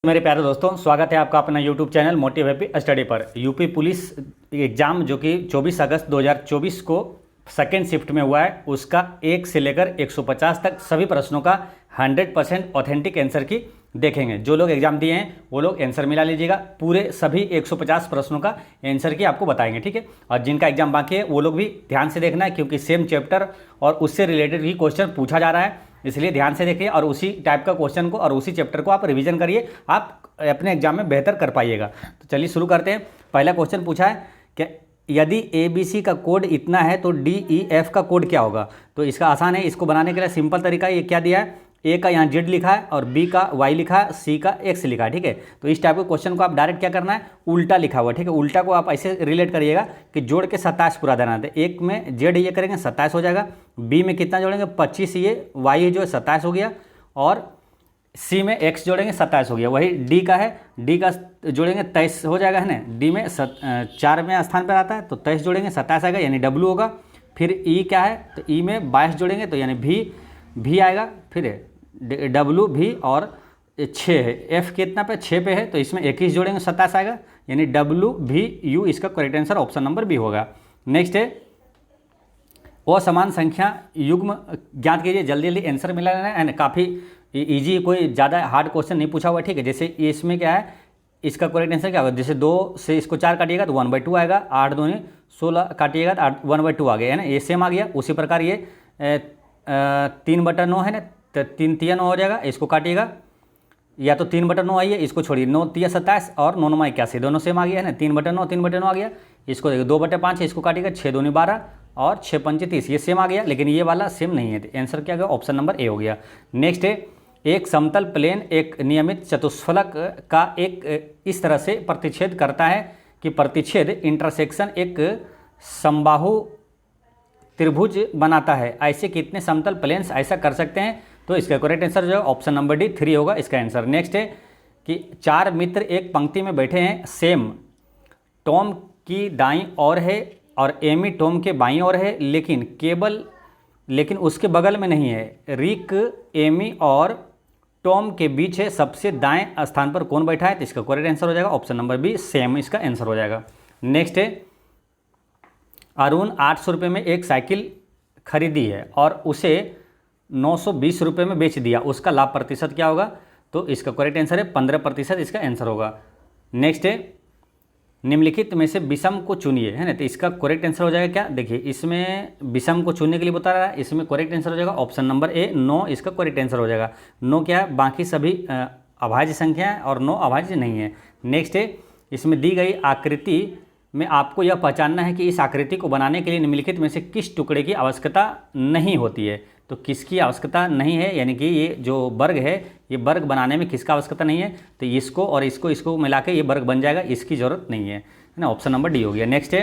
मेरे प्यारे दोस्तों, स्वागत है आपका अपना YouTube channel motive happy study पर। यूपी पुलिस एग्ज़ाम जो कि 24 अगस्त 2024 को सेकेंड शिफ्ट में हुआ है, उसका 1 से लेकर 150 तक सभी प्रश्नों का 100% ऑथेंटिक आंसर की देखेंगे। जो लोग एग्जाम दिए हैं वो लोग आंसर मिला लीजिएगा। पूरे सभी 150 प्रश्नों का आंसर की आपको बताएंगे, ठीक है। और जिनका एग्जाम बाकी है वो लोग भी ध्यान से देखना है, क्योंकि सेम चैप्टर और उससे रिलेटेड ही क्वेश्चन पूछा जा रहा है, इसलिए ध्यान से देखिए और उसी टाइप का क्वेश्चन को और उसी चैप्टर को आप रिवीजन करिए, आप अपने एग्जाम में बेहतर कर पाइएगा। तो चलिए शुरू करते हैं। पहला क्वेश्चन पूछा है कि यदि ABC का कोड इतना है तो DEF का कोड क्या होगा। तो इसका आसान है, इसको बनाने के लिए सिंपल तरीका ये क्या दिया है, A का यहाँ Z लिखा है और B का Y लिखा है, C का X लिखा है, ठीक है। तो इस टाइप के क्वेश्चन को आप डायरेक्ट क्या करना है, उल्टा लिखा हुआ, ठीक है। उल्टा को आप ऐसे रिलेट करिएगा कि जोड़ के 27 पूरा देना है। एक में Z ये करेंगे 27 हो जाएगा, B में कितना जोड़ेंगे 25, ये Y जो है 27 हो गया, और C में X जोड़ेंगे 27 हो गया। वही D का है, D का जोड़ेंगे 23 हो जाएगा, है ना। D में 4 में स्थान पर आता है तो 23 जोड़ेंगे 27 आएगा, यानी W होगा। फिर E क्या है तो E में 22 जोड़ेंगे तो यानी V आएगा। फिर W V और 6 है, F कितना पे 6 पे है तो इसमें 21 जोड़ेंगे 27 आएगा, यानी W V U इसका correct answer option number B होगा। नेक्स्ट है असमान संख्या युग्म ज्ञात कीजिए। जल्दी जल्दी आंसर मिला लेना है, काफ़ी इजी, कोई ज़्यादा हार्ड क्वेश्चन नहीं पूछा हुआ है, ठीक है। जैसे इसमें क्या है, इसका करेक्ट आंसर क्या होगा, जैसे 2 से इसको 4 काटिएगा तो 1/2 आएगा, 8 दूनी 16 काटिएगा तो 1/2 आ गया, है ना। ये सेम आ गया। उसी प्रकार ये 3/9 है ना, तो 3 3 9 हो जाएगा। इसको काटिएगा या तो 3/9 आइए, इसको छोड़िए, 9 3 27 और 9 9 81 दोनों सेम आ गया, है ना। 3/9 3/9 आ गया। इसको देखिए 2/5 है, इसको काटिएगा 6 दूनी 12 और 6 पंचे 30, ये सेम आ गया। लेकिन ये वाला सेम नहीं है, तो आंसर क्या होगा, ऑप्शन नंबर A हो गया। नेक्स्ट है एक समतल प्लेन एक नियमित चतुष्फलक का एक इस तरह से प्रतिच्छेद करता है कि प्रतिच्छेद इंटरसेक्शन एक समबाहु त्रिभुज बनाता है। ऐसे कितने समतल प्लेन्स ऐसा कर सकते हैं। तो इसका करेक्ट आंसर जो है ऑप्शन नंबर D 3 होगा इसका आंसर। नेक्स्ट है कि 4 मित्र एक पंक्ति में बैठे हैं, सेम टॉम की दाईं ओर है और एमी टॉम के बाईं ओर है, लेकिन उसके बगल में नहीं है। रिक एमी और टॉम के बीच है, सबसे दाएं स्थान पर कौन बैठा है। तो इसका करेक्ट आंसर हो जाएगा ऑप्शन नंबर B सेम इसका आंसर हो जाएगा। नेक्स्ट है अरुण 800 रुपये में एक साइकिल खरीदी है और उसे 920 रुपये में बेच दिया, उसका लाभ प्रतिशत क्या होगा। तो इसका करेक्ट आंसर है 15% इसका आंसर होगा। नेक्स्ट है निम्नलिखित में से विषम को चुनिए, है ना। तो इसका करेक्ट आंसर हो जाएगा क्या, देखिए इसमें विषम को चुनने के लिए बता रहा है, इसमें करेक्ट आंसर हो जाएगा ऑप्शन नंबर A 9 इसका करेक्ट आंसर हो जाएगा। 9 क्या है, बाकी सभी अभाज्य संख्या है और 9 अभाज्य नहीं है। नेक्स्ट है इसमें दी गई आकृति में आपको यह पहचानना है कि इस आकृति को बनाने के लिए निम्नलिखित में से किस टुकड़े की आवश्यकता नहीं होती है। तो किसकी आवश्यकता नहीं है, यानी कि ये जो वर्ग है, ये वर्ग बनाने में किसका आवश्यकता नहीं है। तो इसको और इसको मिला के ये वर्ग बन जाएगा, इसकी ज़रूरत नहीं है ना। ऑप्शन नंबर D हो गया। नेक्स्ट है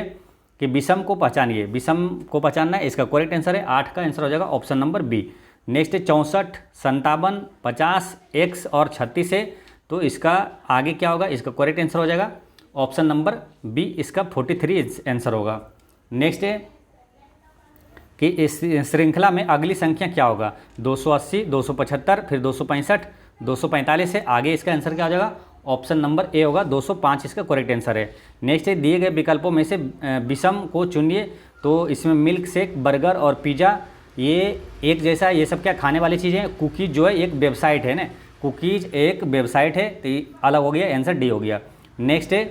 कि विषम को पहचानिए, विषम को पहचानना है, इसका करेक्ट आंसर है 8 का आंसर हो जाएगा ऑप्शन नंबर B। नेक्स्ट है 64 57 50 X और 36 है, तो इसका आगे क्या होगा, इसका करेक्ट आंसर हो जाएगा ऑप्शन नंबर B इसका 43 आंसर होगा। नेक्स्ट है कि इस श्रृंखला में अगली संख्या क्या होगा, 280 275 फिर 265 245 है, आगे इसका आंसर क्या हो जाएगा, ऑप्शन नंबर A होगा 205 इसका करेक्ट आंसर है। नेक्स्ट है दिए गए विकल्पों में से विषम को चुनिए। तो इसमें मिल्क शेक, बर्गर और पिज़्ज़ा ये एक जैसा है, ये सब क्या खाने वाली चीज़ें हैं। कुकीज़ जो है एक वेबसाइट है ना, कुकीज़ एक वेबसाइट है, तो ये अलग हो गया, आंसर D हो गया। नेक्स्ट है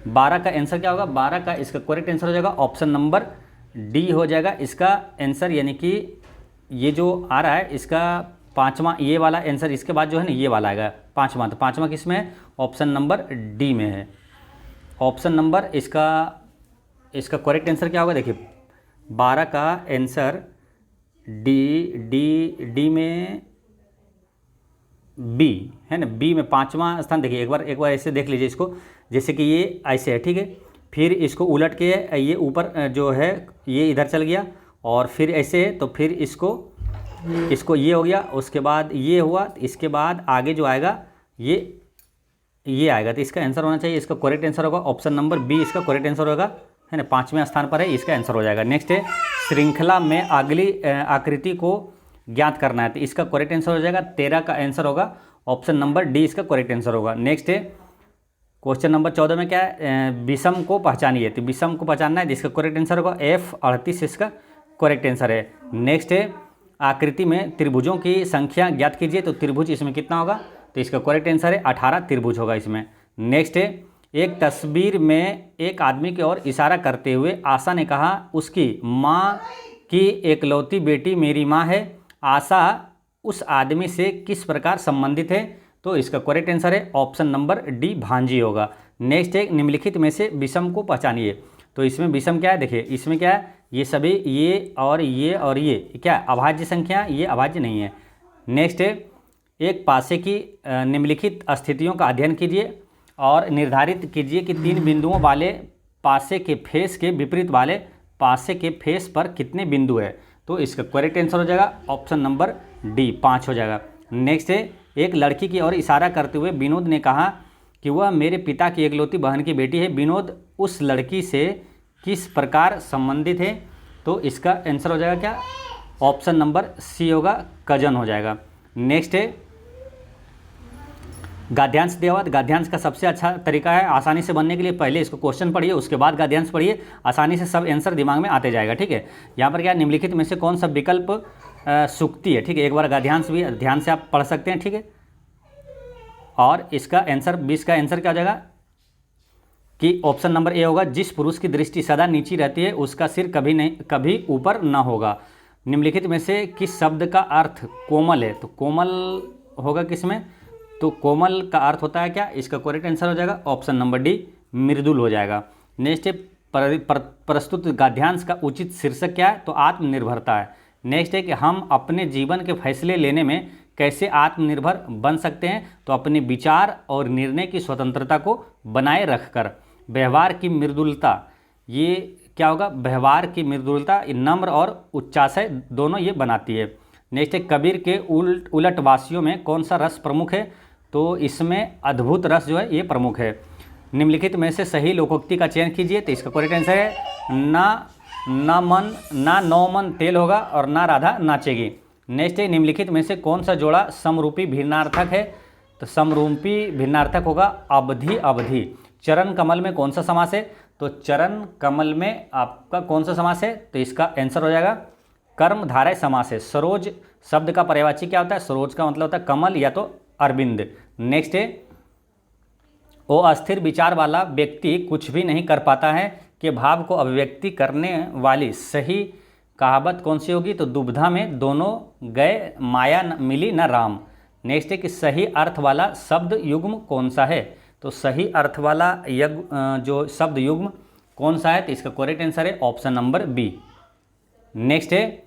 12 का आंसर क्या होगा, 12 का इसका करेक्ट आंसर हो जाएगा ऑप्शन नंबर D हो जाएगा इसका आंसर, यानी कि ये जो आ रहा है इसका 5वां ये वाला आंसर, इसके बाद जो है ना ये वाला आएगा 5वां। तो 5वां किस में है, ऑप्शन नंबर D में है। ऑप्शन नंबर इसका करेक्ट आंसर क्या होगा, देखिए 12 का आंसर D में B है ना, B में 5वां स्थान। देखिए एक बार ऐसे देख लीजिए इसको, जैसे कि ये ऐसे है, ठीक है। फिर इसको उलट के ये ऊपर जो है ये इधर चल गया, और फिर ऐसे है तो फिर इसको ये हो गया, उसके बाद ये हुआ, इसके बाद आगे जो आएगा ये आएगा। तो इसका आंसर होना चाहिए, इसका करेक्ट आंसर होगा ऑप्शन नंबर B इसका करेक्ट आंसर होगा, है ना। 5वें स्थान पर है, इसका आंसर हो जाएगा। नेक्स्ट है श्रृंखला में अगली आकृति को ज्ञात करना है, तो इसका करेक्ट आंसर हो जाएगा 13 का आंसर होगा ऑप्शन नंबर डी इसका करेक्ट आंसर होगा। नेक्स्ट है क्वेश्चन नंबर 14 में क्या है, विषम को पहचानिए। तो विषम को पहचानना है, जिसका करेक्ट आंसर होगा F38 इसका करेक्ट आंसर है। नेक्स्ट है आकृति में त्रिभुजों की संख्या ज्ञात कीजिए। तो त्रिभुज इसमें कितना होगा, तो इसका करेक्ट आंसर है 18 त्रिभुज होगा इसमें। नेक्स्ट है एक तस्वीर में एक आदमी की ओर इशारा करते हुए आशा ने कहा, उसकी माँ की एकलौती बेटी मेरी माँ है। आशा उस आदमी से किस प्रकार संबंधित है, तो इसका करेक्ट आंसर है ऑप्शन नंबर डी भांजी होगा। नेक्स्ट है निम्नलिखित में से विषम को पहचानिए। तो इसमें विषम क्या है, देखिए इसमें क्या है, ये सभी ये और ये क्या अभाज्य संख्या, ये अभाज्य नहीं है। नेक्स्ट है एक पासे की निम्नलिखित स्थितियों का अध्ययन कीजिए और निर्धारित कीजिए कि 3 बिंदुओं वाले पासे के फेस के विपरीत वाले पासे के फेस पर कितने बिंदु है। तो इसका करेक्ट आंसर हो जाएगा ऑप्शन नंबर डी 5 हो जाएगा। नेक्स्ट है एक लड़की की ओर इशारा करते हुए विनोद ने कहा कि वह मेरे पिता की एकलौती बहन की बेटी है। विनोद उस लड़की से किस प्रकार संबंधित है, तो इसका आंसर हो जाएगा क्या, ऑप्शन नंबर सी होगा, कजन हो जाएगा। नेक्स्ट है गद्यांश दिया हुआ। गद्यांश का सबसे अच्छा तरीका है आसानी से बनने के लिए, पहले इसको क्वेश्चन पढ़िए उसके बाद गद्यांश पढ़िए, आसानी से सब आंसर दिमाग में आते जाएगा। ठीक है, यहाँ पर क्या निम्नलिखित में से कौन सा विकल्प सूक्ति है। ठीक है, एक बार गद्यांश भी ध्यान से आप पढ़ सकते हैं। ठीक है, और इसका आंसर 20 का आंसर क्या हो जाएगा कि ऑप्शन नंबर ए होगा, जिस पुरुष की दृष्टि सदा नीची रहती है उसका सिर कभी ऊपर न होगा। निम्नलिखित में से किस शब्द का अर्थ कोमल है, तो कोमल होगा किसमें, तो कोमल का अर्थ होता है क्या, इसका करेक्ट आंसर हो जाएगा ऑप्शन नंबर डी मृदुल हो जाएगा। नेक्स्ट है प्रस्तुत गद्यांश का उचित शीर्षक क्या है, तो आत्मनिर्भरता है। नेक्स्ट है कि हम अपने जीवन के फैसले लेने में कैसे आत्मनिर्भर बन सकते हैं, तो अपने विचार और निर्णय की स्वतंत्रता को बनाए रखकर। व्यवहार की मृदुलता, ये क्या होगा, व्यवहार की मृदुलता नम्र और उच्चाशय दोनों ये बनाती है। नेक्स्ट है कबीर के उलटवासियों में कौन सा रस प्रमुख है, तो इसमें अद्भुत रस जो है ये प्रमुख है। निम्नलिखित में से सही लोकोक्ति का चयन कीजिए, तो इसका करेक्ट आंसर है ना नौ मन तेल होगा और ना राधा नाचेगी। नेक्स्ट है निम्नलिखित में से कौन सा जोड़ा समरूपी भिन्नार्थक है, तो समरूपी भिन्नार्थक होगा अवधि अवधि। चरण कमल में कौन सा समास है, तो चरण कमल में आपका कौन सा समास है, तो इसका आंसर हो जाएगा कर्मधारय समास है। सरोज शब्द का पर्यायवाची क्या होता है, सरोज का मतलब होता है कमल या तो अरविंद। नेक्स्ट है वो अस्थिर विचार वाला व्यक्ति कुछ भी नहीं कर पाता है के भाव को अभिव्यक्ति करने वाली सही कहावत कौन सी होगी, तो दुविधा में दोनों गए माया मिली न राम। नेक्स्ट है कि सही अर्थ वाला शब्द युग्म कौन सा है, तो सही अर्थ वाला जो शब्द युग्म कौन सा है, तो इसका करेक्ट आंसर है ऑप्शन नंबर बी। नेक्स्ट है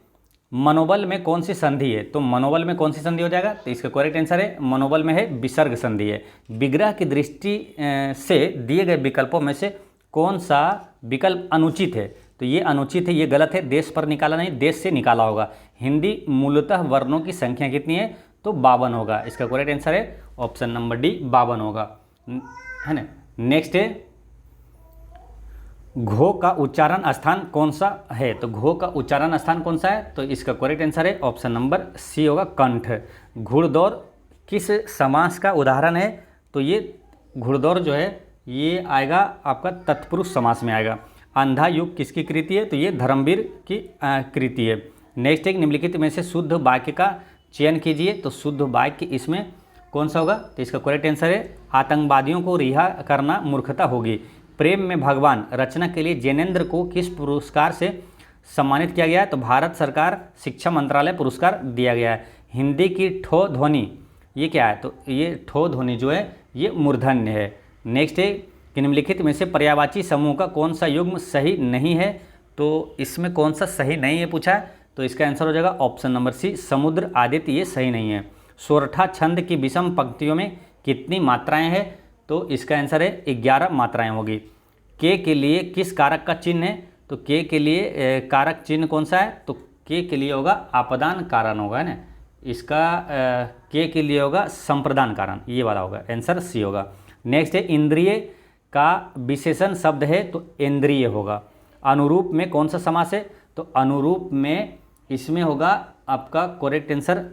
मनोबल में कौन सी संधि है, तो मनोबल में कौन सी संधि हो जाएगा, तो इसका करेक्ट आंसर है मनोबल में है विसर्ग संधि है। विग्रह की दृष्टि से दिए गए विकल्पों में से कौन सा विकल्प अनुचित है, तो ये अनुचित है, ये गलत है। देश पर निकाला नहीं, देश से निकाला होगा। हिंदी मूलतः वर्णों की संख्या कितनी है, तो 52 होगा। इसका करेक्ट आंसर है ऑप्शन नंबर डी 52 होगा, है ना। नेक्स्ट है घो का उच्चारण स्थान कौन सा है, तो घो का उच्चारण स्थान कौन सा है, तो इसका करेक्ट आंसर है ऑप्शन नंबर सी होगा कंठ। घुड़दौड़ किस समास का उदाहरण है, तो ये घुड़दौड़ जो है ये आएगा आपका तत्पुरुष समास में आएगा। अंधा युग किसकी कृति है, तो ये धर्मवीर की कृति है। नेक्स्ट एक निम्नलिखित में से शुद्ध वाक्य का चयन कीजिए, तो शुद्ध वाक्य इसमें कौन सा होगा, तो इसका करेक्ट आंसर है आतंकवादियों को रिहा करना मूर्खता होगी। प्रेम में भगवान रचना के लिए जैनेन्द्र को किस पुरस्कार से सम्मानित किया गया है, तो भारत सरकार शिक्षा मंत्रालय पुरस्कार दिया गया है। हिंदी की ठो ध्वनि ये क्या है, तो ये ठो ध्वनि जो है ये मूर्धन्य है। नेक्स्ट है कि निम्नलिखित में से पर्यायवाची समूह का कौन सा युग्म सही नहीं है, तो इसमें कौन सा सही नहीं है पूछा है, तो इसका आंसर हो जाएगा ऑप्शन नंबर सी समुद्र आदित्य, ये सही नहीं है। सोरठा छंद की विषम पंक्तियों में कितनी मात्राएं हैं, तो इसका आंसर है 11 मात्राएं होगी। के लिए किस कारक का चिन्ह है, तो के लिए कारक चिन्ह कौन सा है, तो के लिए होगा आपदान कारण होगा, है ना। इसका के लिए होगा संप्रदान कारण, ये वाला होगा, आंसर सी होगा। नेक्स्ट है इंद्रिय का विशेषण शब्द है, तो इंद्रिय होगा। अनुरूप में कौन सा समास है, तो अनुरूप में इसमें होगा आपका करेक्ट आंसर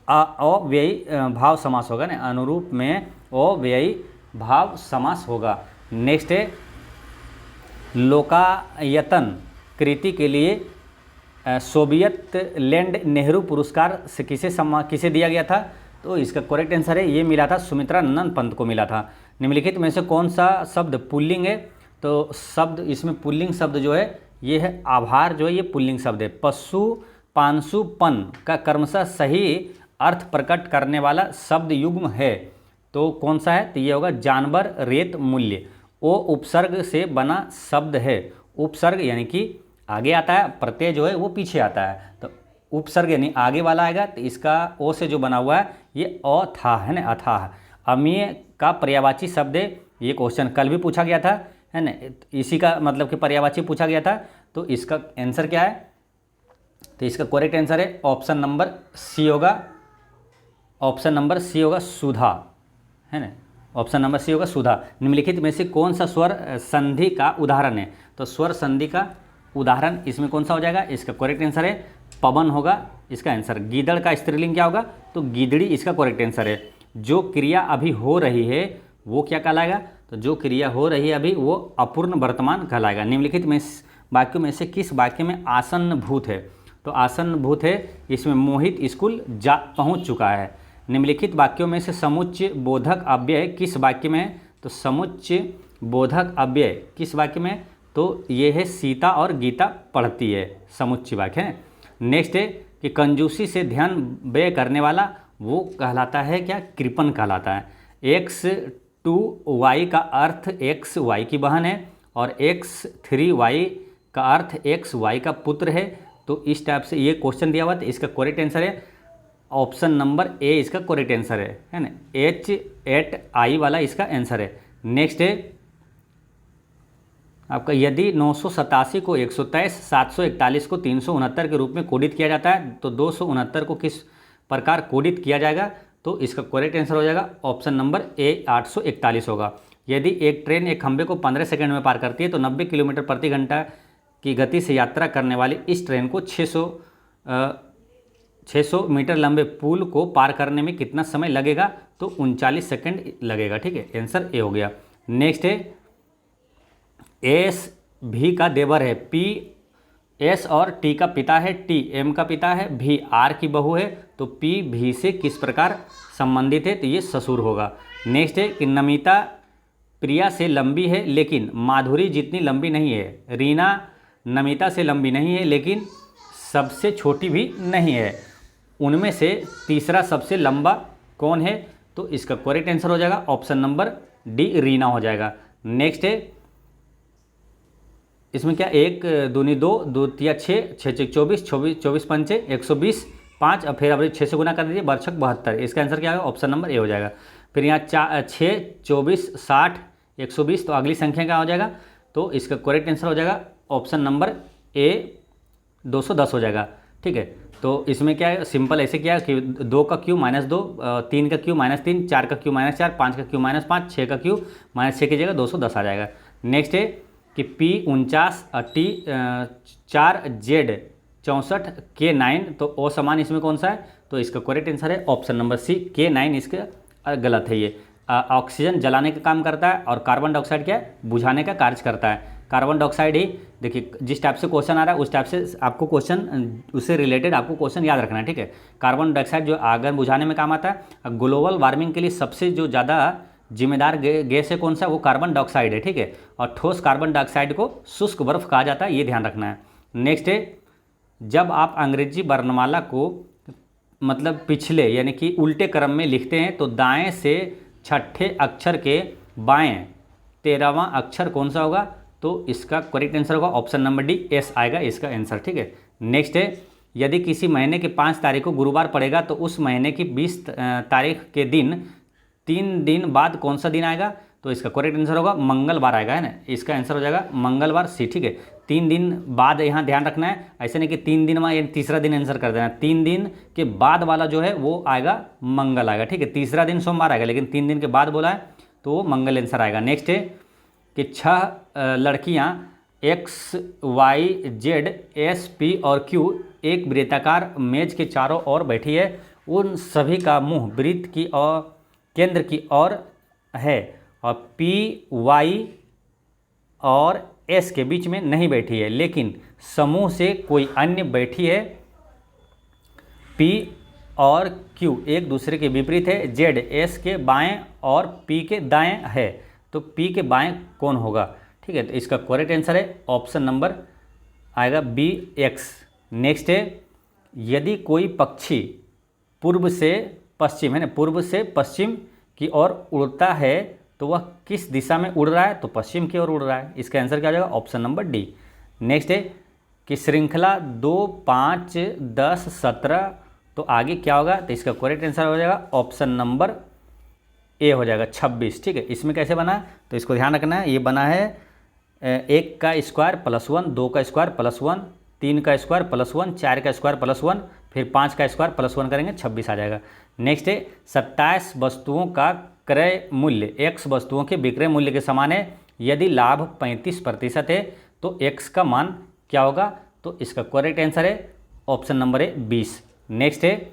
अव्ययी भाव समास होगा ना, अनुरूप में अव्ययी भाव समास होगा। नेक्स्ट है लोकायतन कृति के लिए सोवियत लैंड नेहरू पुरस्कार से किसे दिया गया था? तो इसका करेक्ट आंसर है, ये मिला था सुमित्रा नंदन पंत को मिला था। निम्नलिखित में से कौन सा शब्द पुल्लिंग है? तो शब्द इसमें पुल्लिंग शब्द जो है ये है आभार, जो है ये पुल्लिंग शब्द है। पशु पांशुपन का क्रमशः सही अर्थ प्रकट करने वाला शब्द युग्म है, तो कौन सा है? तो ये होगा जानवर रेत मूल्य। ओ उपसर्ग से बना शब्द है। उपसर्ग यानी कि आगे आता है, प्रत्यय जो है वो पीछे आता है, तो उपसर्ग यानी आगे वाला आएगा, तो इसका ओ से जो बना हुआ है ये अथाह है ना, अथाह। अमीय का पर्यायवाची शब्द है, ये क्वेश्चन कल भी पूछा गया था है ना, इसी का मतलब कि पर्यायवाची पूछा गया था। तो इसका आंसर क्या है? तो इसका करेक्ट आंसर है ऑप्शन नंबर सी होगा, ऑप्शन नंबर सी होगा सुधा है ना, ऑप्शन नंबर सी होगा सुधा। निम्नलिखित में से कौन सा स्वर संधि का उदाहरण है? तो स्वर संधि का उदाहरण इसमें कौन सा हो जाएगा? इसका करेक्ट आंसर है पवन होगा इसका आंसर। गीदड़ का स्त्रीलिंग क्या होगा? तो गीदड़ी इसका करेक्ट आंसर है। जो क्रिया अभी हो रही है वो क्या कहलाएगा? तो जो क्रिया हो रही है अभी वो अपूर्ण वर्तमान कहलाएगा। निम्नलिखित में वाक्यों में से किस वाक्य में आसन्न भूत है? तो आसन्न भूत है, इसमें मोहित स्कूल जा पहुंच चुका है। निम्नलिखित वाक्यों में से समुच्चय बोधक अव्यय किस वाक्य में है? तो समुच्चय बोधक अव्यय किस वाक्य में? तो ये है सीता और गीता पढ़ती है, समुच्चय वाक्य है। नेक्स्ट है कि कंजूसी से ध्यान व्यय करने वाला वो कहलाता है क्या? कृपण कहलाता है। x2y का अर्थ xy की बहन है और x3y का अर्थ xy का पुत्र है। तो इस टाइप से ये क्वेश्चन दिया हुआ था, इसका करेक्ट आंसर है ऑप्शन नंबर ए, इसका करेक्ट आंसर है ना, H8I वाला इसका आंसर है। नेक्स्ट है आपका यदि 987 को 123, 741 को 369 के रूप में कोडित किया जाता है तो 269 को किस प्रकार कोडित किया जाएगा? तो इसका करेक्ट आंसर हो जाएगा ऑप्शन नंबर ए 841 होगा। यदि एक ट्रेन एक खंभे को 15 सेकंड में पार करती है तो 90 किलोमीटर प्रति घंटा की गति से यात्रा करने वाली इस ट्रेन को 600 मीटर लंबे पुल को पार करने में कितना समय लगेगा? तो 39 सेकंड लगेगा। ठीक है, आंसर ए हो गया। नेक्स्ट है एस भी का देवर है, पी एस और टी का पिता है, टी एम का पिता है, भी आर की बहू है, तो पी भी से किस प्रकार संबंधित है? तो ये ससुर होगा। नेक्स्ट है कि नमिता प्रिया से लंबी है लेकिन माधुरी जितनी लंबी नहीं है। रीना नमिता से लंबी नहीं है लेकिन सबसे छोटी भी नहीं है। उनमें से तीसरा सबसे लंबा कौन है? तो इसका करेक्ट आंसर हो जाएगा ऑप्शन नंबर डी, रीना हो जाएगा। नेक्स्ट है इसमें क्या, 1 दूनी 2, 2 तिया 6, 6 6 24, 24 पंचे 120, 5 और फिर अब 6 से गुना कर दीजिए, बर्छक 72। इसका आंसर क्या होगा? ऑप्शन नंबर ए हो जाएगा। फिर यहाँ 6, 24, 60, 120, तो अगली संख्या क्या हो जाएगा? तो इसका करेक्ट आंसर हो जाएगा ऑप्शन नंबर ए 210 हो जाएगा। ठीक है, तो इसमें क्या है, सिंपल ऐसे क्या है कि 2 का क्यू -2, 3 का क्यू -3, 4 का क्यू -4, 5 का क्यू -5, 6 का क्यू -6 की जगह 210 आ जाएगा। नेक्स्ट है कि P 49, T 4, Z 64, K 9, तो ओ समान इसमें कौन सा है? तो इसका करेक्ट आंसर है ऑप्शन नंबर सी, K 9 इसका गलत है। ये ऑक्सीजन जलाने का काम करता है और कार्बन डाइऑक्साइड क्या है? बुझाने का कार्य करता है। कार्बन डाइऑक्साइड ही देखिए जिस टाइप से क्वेश्चन आ रहा है उस टाइप से आपको क्वेश्चन उससे रिलेटेड आपको क्वेश्चन याद रखना है। ठीक है, कार्बन डाइऑक्साइड जो आग बुझाने में काम आता है। ग्लोबल वार्मिंग के लिए सबसे जो ज़्यादा जिम्मेदार गैस है कौन सा? वो कार्बन डाइऑक्साइड है। ठीक है, और ठोस कार्बन डाइऑक्साइड को शुष्क बर्फ कहा जाता है, ये ध्यान रखना है। नेक्स्ट है जब आप अंग्रेजी वर्णमाला को मतलब पिछले यानी कि उल्टे क्रम में लिखते हैं तो दाएं से छठे अक्षर के बाएं 13वां अक्षर कौन सा होगा? तो इसका करेक्ट आंसर होगा ऑप्शन नंबर डी, एस आएगा इसका आंसर। ठीक है, नेक्स्ट है यदि किसी महीने के 5 तारीख को गुरुवार पड़ेगा तो उस महीने की 20 तारीख के दिन 3 दिन बाद कौन सा दिन आएगा? तो इसका करेक्ट आंसर होगा मंगलवार आएगा, है ना, इसका आंसर हो जाएगा मंगलवार सी। ठीक है, 3 दिन बाद यहाँ ध्यान रखना है, ऐसे नहीं कि 3 दिन में तीसरा दिन आंसर कर देना। 3 दिन के बाद वाला जो है वो आएगा मंगल आएगा। ठीक है, तीसरा दिन सोमवार आएगा लेकिन 3 दिन के बाद बोला है तो वो मंगल आंसर आएगा। नेक्स्ट है कि 6 लड़कियाँ X Y Z S P और क्यू एक वृत्ताकार मेज के चारों ओर बैठी है उन सभी का मुंह वृत्त की और केंद्र की ओर है और पी वाई और एस के बीच में नहीं बैठी है, लेकिन समूह से कोई अन्य बैठी है। पी और क्यू एक दूसरे के विपरीत है। जेड एस के बाएं और पी के दाएं है, तो पी के बाएं कौन होगा? ठीक है, तो इसका करेक्ट आंसर है ऑप्शन नंबर आएगा बी एक्स। नेक्स्ट है, यदि कोई पक्षी पूर्व से पश्चिम है ना, पूर्व से पश्चिम की ओर उड़ता है तो वह किस दिशा में उड़ रहा है? तो पश्चिम की ओर उड़ रहा है। इसका आंसर क्या हो जाएगा? Option number D. नेक्स्ट है कि श्रृंखला 2, 5, 10, 17 तो आगे क्या होगा? तो इसका करेक्ट आंसर हो जाएगा ऑप्शन नंबर ए हो जाएगा 26। ठीक है, इसमें कैसे बना है तो इसको ध्यान रखना है। ये बना है 1 का स्क्वायर प्लस 1, 2 का स्क्वायर प्लस 1, 3 का स्क्वायर प्लस 1, 4 का स्क्वायर प्लस 1, फिर 5 का स्क्वायर प्लस 1 करेंगे 26 आ जाएगा। नेक्स्ट है 27 वस्तुओं का क्रय मूल्य x वस्तुओं के विक्रय मूल्य के समान है। यदि लाभ 35% है तो x का मान क्या होगा? तो इसका करेक्ट आंसर है ऑप्शन नंबर है 20। नेक्स्ट है,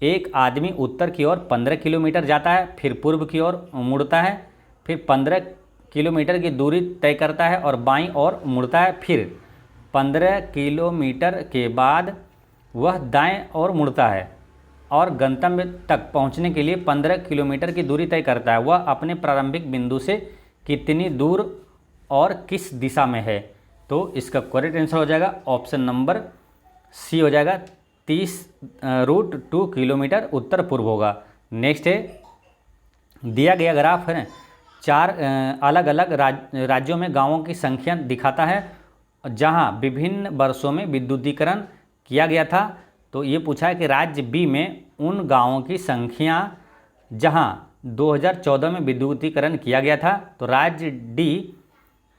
एक आदमी उत्तर की ओर 15 किलोमीटर जाता है, फिर पूर्व की ओर मुड़ता है, फिर 15 किलोमीटर की दूरी तय करता है और बाईं ओर मुड़ता है, फिर 15 किलोमीटर के बाद वह दाएं ओर मुड़ता है और गंतव्य तक पहुंचने के लिए 15 किलोमीटर की दूरी तय करता है। वह अपने प्रारंभिक बिंदु से कितनी दूर और किस दिशा में है? तो इसका करेक्ट आंसर हो जाएगा ऑप्शन नंबर सी हो जाएगा 30√2 किलोमीटर उत्तर पूर्व होगा। नेक्स्ट है, दिया गया ग्राफ है 4 अलग अलग राज्यों में गांवों की संख्या दिखाता है जहां विभिन्न वर्षों में विद्युतीकरण किया गया था। तो ये पूछा है कि राज्य बी में उन गांवों की संख्या जहां 2014 में विद्युतीकरण किया गया था, तो राज्य डी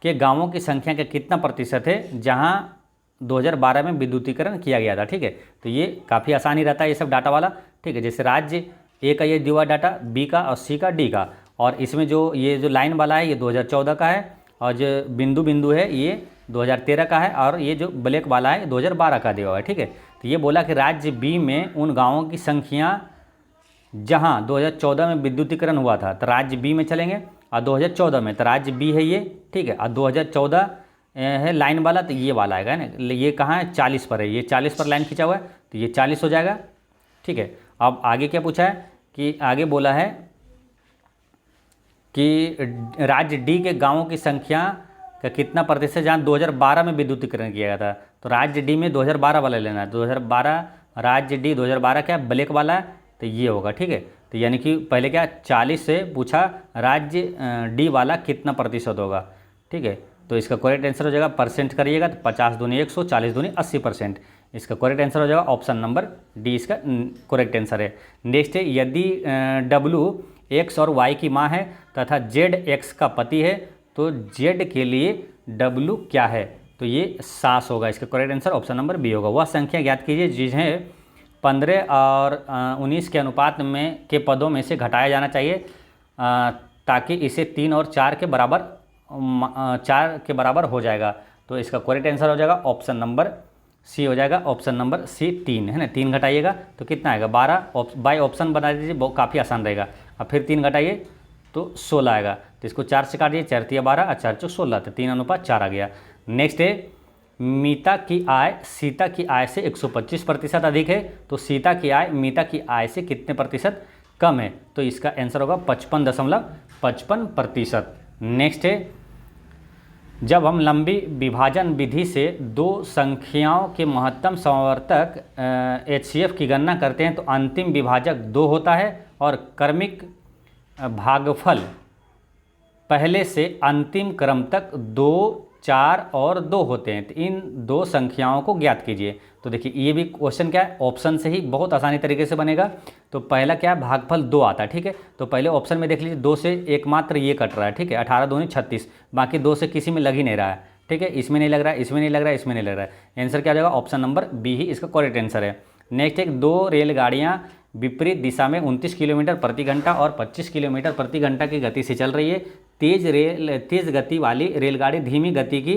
के गांवों की संख्या का कितना प्रतिशत है जहां 2012 में विद्युतीकरण किया गया था? ठीक है, तो ये काफ़ी आसानी रहता है ये सब डाटा वाला। ठीक है, जैसे राज्य ए का ये दिया डाटा, बी का और सी का, डी का, और इसमें जो ये जो लाइन वाला है ये 2014 का है और जो बिंदु बिंदु है ये 2013 का है और ये जो ब्लैक वाला है 2012 का दिया हुआ है। ठीक है, तो ये बोला कि राज्य बी में उन गाँवों की संख्या जहाँ 2014 में विद्युतीकरण हुआ था, तो राज्य बी में चलेंगे और 2014 में तो राज्य बी है ये। ठीक है, और 2014 है लाइन वाला, तो ये वाला आएगा ना, ये कहाँ है 40 पर है, ये 40 पर लाइन खींचा हुआ है तो ये 40 हो जाएगा। ठीक है, अब आगे क्या पूछा है कि आगे बोला है कि राज्य डी के गांवों की संख्या का कितना प्रतिशत जहाँ 2012 में विद्युतीकरण किया गया था, तो राज्य डी में 2012 वाला लेना है। 2012 राज्य डी 2012 क्या ब्लैक वाला है, तो ये होगा। ठीक है, तो यानी कि पहले क्या 40 से पूछा राज्य डी वाला कितना प्रतिशत होगा। ठीक है, तो इसका करेक्ट आंसर हो जाएगा, परसेंट करिएगा तो 50 दूनी 100, 40 दूनी 80%। इसका करेक्ट आंसर हो जाएगा ऑप्शन नंबर डी, इसका करेक्ट आंसर है। नेक्स्ट है, यदि डब्लू एक्स और वाई की माँ है तथा जेड एक्स का पति है तो जेड के लिए डब्लू क्या है? तो ये सास होगा। इसका correct answer option number B होगा। वह संख्या ज्ञात कीजिए जिन्हें 15 और 19 के अनुपात में के पदों में से घटाया जाना चाहिए ताकि इसे 3 और 4 के बराबर हो जाएगा। तो इसका करेक्ट आंसर हो जाएगा ऑप्शन नंबर सी हो जाएगा। ऑप्शन नंबर सी 3 है ना, 3 घटाइएगा तो कितना आएगा 12। बाई ऑप्शन बना दीजिए, बहुत काफ़ी आसान रहेगा। अब फिर 3 घटाइए तो 16 आएगा, तो इसको 4 से काट दीजिए, 4 तिया 12 और 4 चौक 16, तो 3:4 आ गया। नेक्स्ट है, मीता की आय सीता की आय से 125% अधिक है तो सीता की आय मीता की आय से कितने प्रतिशत कम है? तो इसका आंसर होगा 55.55%। नेक्स्ट है, जब हम लंबी विभाजन विधि से दो संख्याओं के महत्तम समवर्तक HCF की गणना करते हैं तो अंतिम विभाजक 2 होता है और क्रमिक भागफल पहले से अंतिम क्रम तक 2, 4 और 2 होते हैं। तो इन दो संख्याओं को ज्ञात कीजिए। तो देखिए ये भी क्वेश्चन क्या है, ऑप्शन से ही बहुत आसानी तरीके से बनेगा। तो पहला क्या है, भागफल 2 आता है। ठीक है, तो पहले ऑप्शन में देख लीजिए 2 से एकमात्र ये कट रहा है। ठीक है, 18 दूनी 36, बाकी 2 से किसी में लग ही नहीं रहा है। ठीक है, इसमें नहीं लग रहा है, इसमें नहीं लग रहा है, इसमें नहीं लग रहा है। आंसर क्या हो जाएगा, ऑप्शन नंबर बी ही इसका करेक्ट आंसर है। नेक्स्ट एक, 2 रेलगाड़ियाँ विपरीत दिशा में 29 किलोमीटर प्रति घंटा और 25 किलोमीटर प्रति घंटा की गति से चल रही है। तेज गति वाली रेलगाड़ी धीमी गति की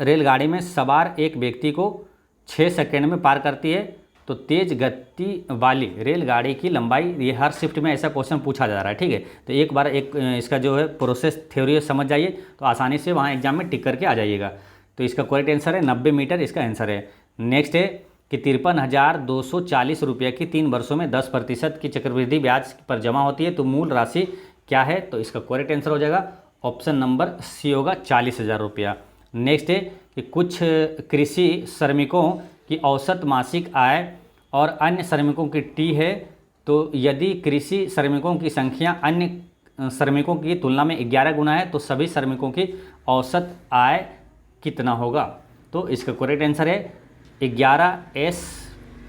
रेलगाड़ी में सवार एक व्यक्ति को 6 सेकंड में पार करती है तो तेज गति वाली रेलगाड़ी की लंबाई, ये हर शिफ्ट में ऐसा क्वेश्चन पूछा जा रहा है, ठीक है। तो एक बार एक इसका जो है प्रोसेस थ्योरी समझ जाइए तो आसानी से वहाँ एग्जाम में टिक करके आ जाइएगा। तो इसका करेक्ट आंसर है 90 मीटर, इसका आंसर है। नेक्स्ट है कि 53,240 रुपये की 3 वर्षों में 10% की चक्रवृद्धि ब्याज पर जमा होती है, तो मूल राशि क्या है? तो इसका करेक्ट आंसर हो जाएगा ऑप्शन नंबर सी होगा 40,000 रुपया। नेक्स्ट है कि कुछ कृषि श्रमिकों की औसत मासिक आय और अन्य श्रमिकों की टी है, तो यदि कृषि श्रमिकों की संख्या अन्य श्रमिकों की तुलना में 11 गुना है तो सभी श्रमिकों की औसत आय कितना होगा? तो इसका करेक्ट आंसर है 11S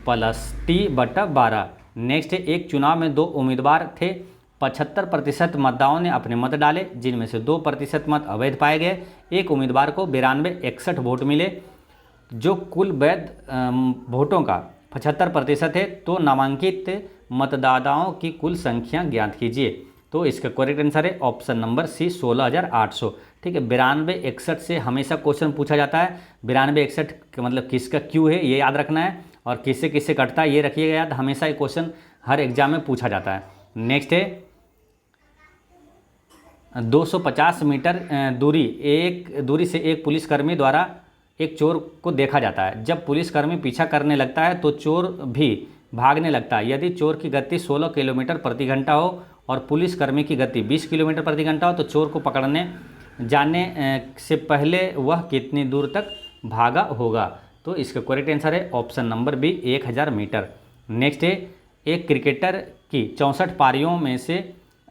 + T/12। नेक्स्ट है एक चुनाव में 2 उम्मीदवार थे, 75% मतदाताओं ने अपने मत डाले, जिनमें से 2% मत अवैध पाए गए। एक उम्मीदवार को 9261 वोट मिले, जो कुल वैध वोटों का 75% है, तो नामांकित मतदाताओं की कुल संख्या ज्ञात कीजिए। तो इसका करेक्ट आंसर है ऑप्शन नंबर सी 16,800। ठीक है, 9261 से हमेशा क्वेश्चन पूछा जाता है। 9261 का मतलब किसका क्यू है ये याद रखना है, और किससे किससे कटता है ये रखिएगा याद, हमेशा ये क्वेश्चन हर एग्जाम में पूछा जाता है। नेक्स्ट है 250 मीटर दूरी से एक पुलिसकर्मी द्वारा एक चोर को देखा जाता है। जब पुलिसकर्मी पीछा करने लगता है तो चोर भी भागने लगता है। यदि चोर की गति 16 किलोमीटर प्रति घंटा हो और पुलिसकर्मी की गति 20 किलोमीटर प्रति घंटा हो, तो चोर को पकड़ने जाने से पहले वह कितनी दूर तक भागा होगा? तो इसका करेक्ट आंसर है option number B 1000 metre. Next है एक क्रिकेटर की 64 पारियों में से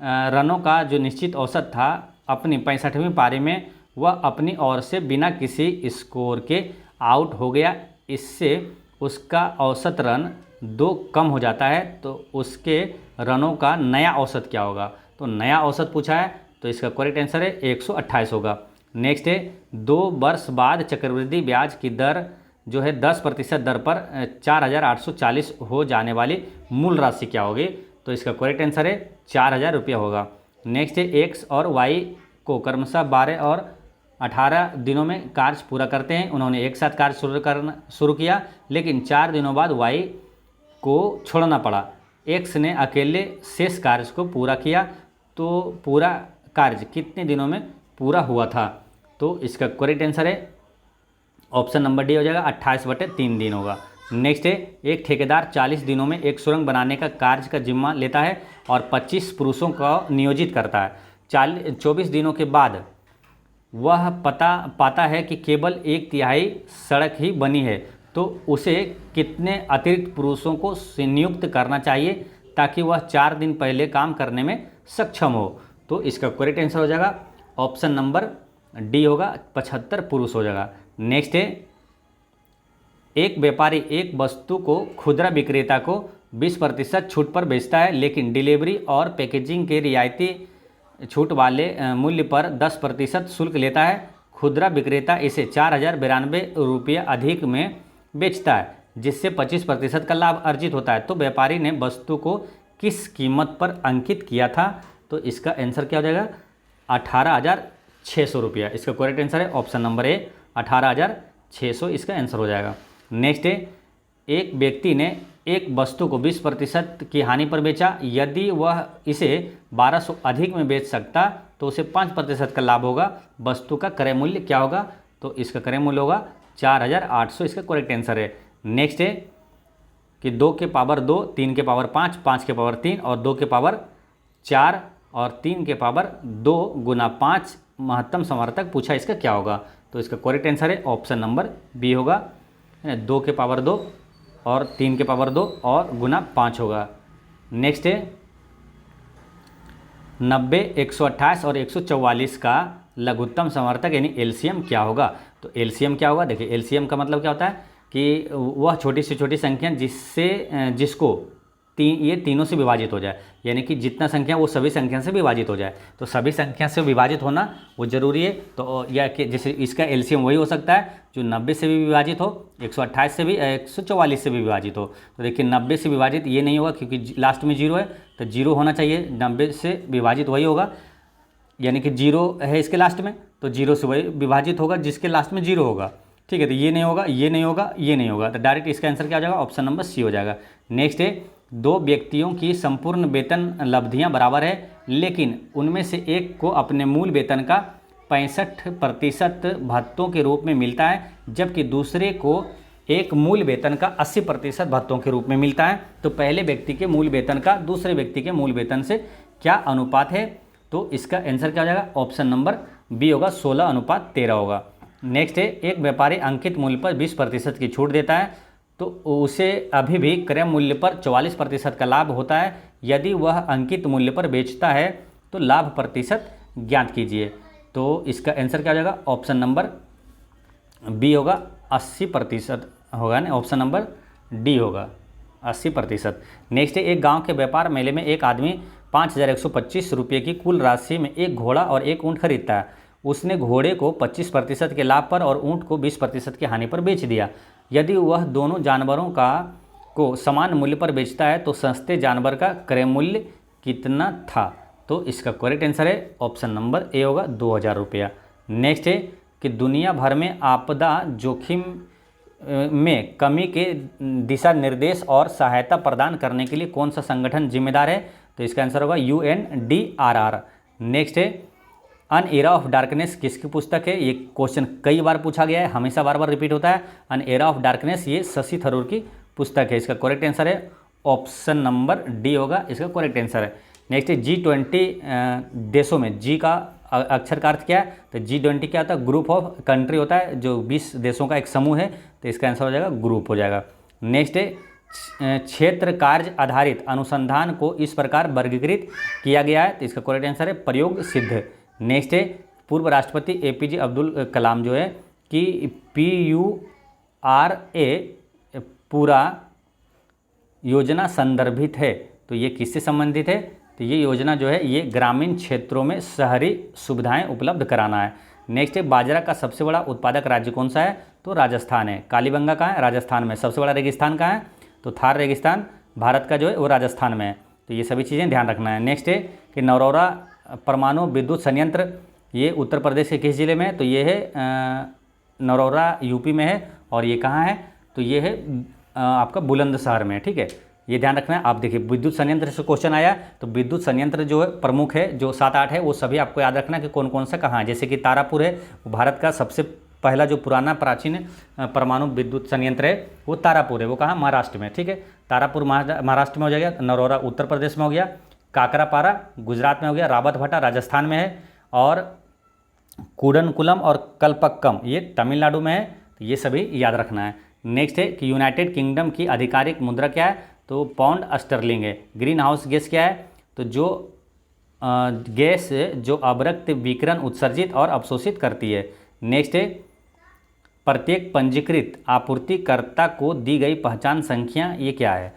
रनों का जो निश्चित औसत था, अपनी 65वीं पारी में वह अपनी ओर से बिना किसी स्कोर के आउट हो गया। इससे उसका औसत रन 2 कम हो जाता है, तो उसके रनों का नया औसत क्या होगा? तो नया औसत पूछा है, तो इसका करेक्ट आंसर है 128 होगा। नेक्स्ट है 2 वर्ष बाद चक्रवृद्धि ब्याज की दर जो है 10% दर पर 4,840 हो जाने वाली मूल राशि क्या होगी? तो इसका करेक्ट आंसर है 4,000 रुपया होगा। नेक्स्ट है एक्स और वाई को क्रमशः 12 और 18 दिनों में कार्य पूरा करते हैं। उन्होंने एक साथ कार्य शुरू किया, लेकिन 4 दिनों बाद वाई को छोड़ना पड़ा। एक्स ने अकेले शेष कार्य को पूरा किया, तो पूरा कार्य कितने दिनों में पूरा हुआ था? तो इसका करेक्ट आंसर है ऑप्शन नंबर डी हो जाएगा 28/3 दिन होगा। नेक्स्ट है एक ठेकेदार 40 दिनों में एक सुरंग बनाने का कार्य का जिम्मा लेता है और 25 पुरुषों को नियोजित करता है। 24 दिनों के बाद वह पाता है कि केवल 1/3 सड़क ही बनी है, तो उसे कितने अतिरिक्त पुरुषों को नियुक्त करना चाहिए ताकि वह 4 दिन पहले काम करने में सक्षम हो? तो इसका करेक्ट आंसर हो जाएगा ऑप्शन नंबर डी होगा 75 पुरुष हो जाएगा। नेक्स्ट है एक व्यापारी एक वस्तु को खुदरा विक्रेता को 20% छूट पर बेचता है, लेकिन डिलीवरी और पैकेजिंग के रियायती छूट वाले मूल्य पर 10% शुल्क लेता है। खुदरा विक्रेता इसे 4,092 रुपये अधिक में बेचता है, जिससे 25% का लाभ अर्जित होता है। तो व्यापारी ने वस्तु को किस कीमत पर अंकित किया था? तो इसका आंसर क्या हो जाएगा 18,600 रुपया। इसका करेक्ट आंसर है ऑप्शन नंबर ए 18,600 इसका आंसर हो जाएगा। नेक्स्ट है एक व्यक्ति ने एक वस्तु को 20% की हानि पर बेचा। यदि वह इसे 1200 अधिक में बेच सकता तो उसे 5% का लाभ होगा। वस्तु का क्रय मूल्य क्या होगा? तो इसका क्रय मूल्य होगा 4,800, इसका करेक्ट आंसर है। नेक्स्ट है कि 2 के पावर 2, 3 के पावर 5, 5 के पावर 3 और 2 के पावर 4 और 3 के पावर 2 गुना 5 महत्तम समर्थक पूछा, इसका क्या होगा? तो इसका करेक्ट आंसर है ऑप्शन नंबर बी होगा 2 के पावर 2 और 3 के पावर 2 और गुना 5 होगा। नेक्स्ट है 90, 128 और 144 का लघुत्तम समर्थक यानी एलसीएम क्या होगा? तो एलसीएम क्या होगा? देखिए एलसीएम का मतलब क्या होता है कि वह छोटी से छोटी संख्या जिसको ये तीनों से विभाजित हो जाए, यानी कि जितना संख्या वो सभी संख्या से विभाजित हो जाए। तो सभी संख्या से विभाजित होना वो जरूरी है। तो या कि जैसे इसका एलसीएम वही हो सकता है जो 90 से भी विभाजित हो, 128 से भी, 144 से भी विभाजित हो। तो देखिए 90 से विभाजित ये नहीं होगा क्योंकि लास्ट में 0 है, तो 0 होना चाहिए। 90 से विभाजित वही होगा, यानी कि 0 है इसके लास्ट में, तो 0 से वही विभाजित होगा जिसके लास्ट में 0 होगा। ठीक है। तो ये नहीं होगा, ये नहीं होगा, ये नहीं होगा, तो डायरेक्ट इसका आंसर क्या हो जाएगा, ऑप्शन नंबर सी हो जाएगा। नेक्स्ट है, दो व्यक्तियों की संपूर्ण वेतन लब्धियां बराबर है, लेकिन उनमें से एक को अपने मूल वेतन का 65% भत्तों के रूप में मिलता है, जबकि दूसरे को एक मूल वेतन का 80% भत्तों के रूप में मिलता है। तो पहले व्यक्ति के मूल वेतन का दूसरे व्यक्ति के मूल वेतन से क्या अनुपात है, तो इसका आंसर क्या हो जाएगा, ऑप्शन नंबर बी होगा, 16:13 होगा। नेक्स्ट है, एक व्यापारी अंकित मूल्य पर 20% की छूट देता है, तो उसे अभी भी क्रय मूल्य पर 44% का लाभ होता है। यदि वह अंकित मूल्य पर बेचता है तो लाभ प्रतिशत ज्ञात कीजिए। तो इसका आंसर क्या हो जाएगा, ऑप्शन नंबर बी होगा, 80% होगा ना, ऑप्शन नंबर डी होगा, 80%। नेक्स्ट है, एक गांव के व्यापार मेले में एक आदमी 5,125 रुपये की कुल राशि में एक घोड़ा और एक ऊँट खरीदता है। उसने घोड़े को 25% के लाभ पर और ऊँट को 20% की हानि पर बेच दिया। यदि वह दोनों जानवरों को समान मूल्य पर बेचता है तो सस्ते जानवर का क्रय मूल्य कितना था, तो इसका करेक्ट आंसर है ऑप्शन नंबर ए होगा, 2,000 रुपया। नेक्स्ट है कि दुनिया भर में आपदा जोखिम में कमी के दिशा निर्देश और सहायता प्रदान करने के लिए कौन सा संगठन जिम्मेदार है, तो इसका आंसर होगा UNDRR। नेक्स्ट है, अन एरा ऑफ डार्कनेस किसकी पुस्तक है, ये क्वेश्चन कई बार पूछा गया है, हमेशा बार बार रिपीट होता है। अन एरा ऑफ डार्कनेस ये शशि थरूर की पुस्तक है, इसका करेक्ट आंसर है ऑप्शन नंबर डी होगा, इसका करेक्ट आंसर है। नेक्स्ट है, G20 देशों में जी का अक्षर का अर्थ क्या है, तो G20 क्या होता है, ग्रुप ऑफ कंट्री होता है, जो 20 देशों का एक समूह है, तो इसका आंसर हो जाएगा ग्रुप हो जाएगा। नेक्स्ट है, क्षेत्र कार्य आधारित अनुसंधान को इस प्रकार वर्गीकृत किया गया है, तो इसका करेक्ट आंसर है प्रयोग सिद्ध। नेक्स्ट है, पूर्व राष्ट्रपति APJ अब्दुल कलाम जो है कि PURA पूरा योजना संदर्भित है, तो ये किससे संबंधित है, तो ये योजना जो है ये ग्रामीण क्षेत्रों में शहरी सुविधाएं उपलब्ध कराना है। नेक्स्ट है, बाजरा का सबसे बड़ा उत्पादक राज्य कौन सा है, तो राजस्थान है। कालीबंगा कहाँ है, राजस्थान में। सबसे बड़ा रेगिस्तान कहाँ है, तो थार रेगिस्तान भारत का जो है वो राजस्थान में है, तो ये सभी चीज़ें ध्यान रखना है। नेक्स्ट है कि नरौरा परमाणु विद्युत संयंत्र ये उत्तर प्रदेश के किस जिले में है, तो ये है नरौरा UP में है, और ये कहाँ है, तो ये है आपका बुलंदशहर में है। ठीक है, ये ध्यान रखना है। आप देखिए विद्युत संयंत्र से क्वेश्चन आया, तो विद्युत संयंत्र जो है प्रमुख है, जो 7-8 है, वो सभी आपको याद रखना है कि कौन कौन सा कहाँ है। जैसे कि तारापुर है, वो भारत का सबसे पहला जो पुराना प्राचीन परमाणु विद्युत संयंत्र है वो तारापुर है, वो कहाँ, महाराष्ट्र में। ठीक है, तारापुर महाराष्ट्र में हो जाएगा, नरौरा उत्तर प्रदेश में हो गया, काकरापारा गुजरात में हो गया, रावतभाटा राजस्थान में है, और कूडनकुलम और कल्पक्कम ये तमिलनाडु में है, तो ये सभी याद रखना है। नेक्स्ट है कि यूनाइटेड किंगडम की आधिकारिक मुद्रा क्या है, तो पाउंड स्टर्लिंग है। ग्रीन हाउस गैस क्या है, तो जो गैस जो अवरक्त विकिरण उत्सर्जित और अवशोषित करती है। नेक्स्ट है, प्रत्येक पंजीकृत आपूर्तिकर्ता को दी गई पहचान संख्या ये क्या है,